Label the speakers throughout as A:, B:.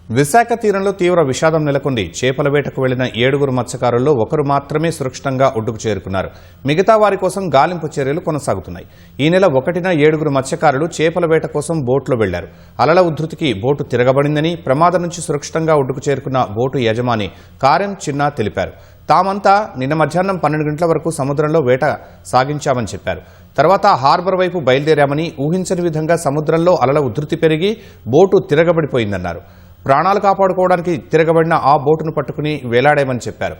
A: విశాఖ తీరంలో తీవ్ర విషాదం నెలకొంది. చేపల వేటకు వెళ్లిన 7 మత్స్యకారుల్లో ఒకరు మాత్రమే సురక్షితంగా ఒడ్డుకు చేరుకున్నారు. మిగతా వారి కోసం గాలింపు చర్యలు కొనసాగుతున్నాయి. ఈ నెల 1న 7 మత్స్యకారులు చేపల వేట కోసం బోట్లో వెళ్లారు. అలల ఉధృతికి బోటు తిరగబడిందని, ప్రమాదం నుంచి సురక్షితంగా ఒడ్డుకు చేరుకున్న బోటు యజమాని కారెం చిన్నా తెలిపారు. తామంతా నిన్న మధ్యాహ్నం 12 గంటల వరకు సముద్రంలో వేట సాగించామని చెప్పారు. తర్వాత హార్బర్ వైపు బయలుదేరామని, ఊహించని విధంగా సముద్రంలో అలల ఉధృతి పెరిగి బోటు తిరగబడిపోయిందన్నారు. ప్రాణాలు కాపాడుకోవడానికి తిరగబడిన ఆ బోటును పట్టుకుని వేలాడామని చెప్పారు.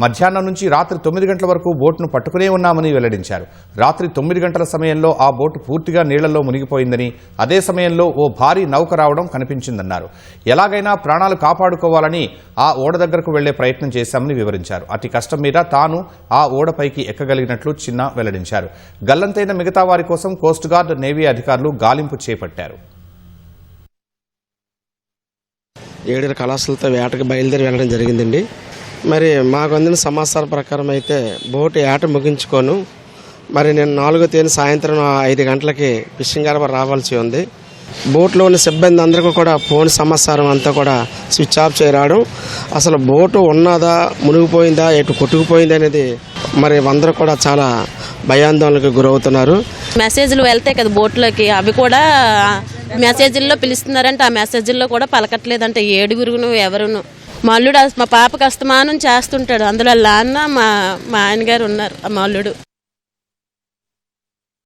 A: మధ్యాహ్నం నుంచి రాత్రి 9 గంటల వరకు బోటును పట్టుకునే ఉన్నామని వెల్లడించారు. రాత్రి 9 గంటల సమయంలో ఆ బోటు పూర్తిగా నీళ్లలో మునిగిపోయిందని, అదే సమయంలో ఓ భారీ నౌక రావడం కనిపించిందన్నారు. ఎలాగైనా ప్రాణాలు కాపాడుకోవాలని ఆ ఓడ దగ్గరకు వెళ్లే ప్రయత్నం చేశామని వివరించారు. అతి కష్టం మీద తాను ఆ ఓడపైకి ఎక్కగలిగినట్లు చిన్న వెల్లడించారు. గల్లంతైన మిగతా వారి కోసం కోస్ట్ గార్డ్, నేవీ అధికారులు గాలింపు చేపట్టారు.
B: 7 కళాశాలతో వేటకు బయలుదేరి వెళ్ళడం జరిగిందండి. మరి మాకు అందిన సమాచారం ప్రకారం అయితే బోటు ఏట ముగించుకోను మరి నేను 4వ తేదీ సాయంత్రం 5 గంటలకి ఫిషింగ్ హార్బర్ రావాల్సి ఉంది. బోట్లోని సిబ్బంది అందరికీ కూడా ఫోన్ సమాచారం అంతా కూడా స్విచ్ ఆఫ్ చేయరావడం, అసలు బోటు ఉన్నదా, మునిగిపోయిందా, ఎటు కొట్టుకుపోయింది అనేది మరి అందరూ కూడా చాలా భయాందోళనకు గురవుతున్నారు.
C: మెసేజ్లు వెళ్తాయి కదా బోట్లోకి, అవి కూడా మెసేజ్ల్లో పిలుస్తున్నారంటే ఆ మెసేజ్ల్లో కూడా పలకట్లేదంటే 7 ఎవరును. మా అల్లుడు మా పాపకు అస్తమానం చేస్తుంటాడు. అందులో నాన్న మా ఆయన గారు ఉన్నారు. మా అల్లుడు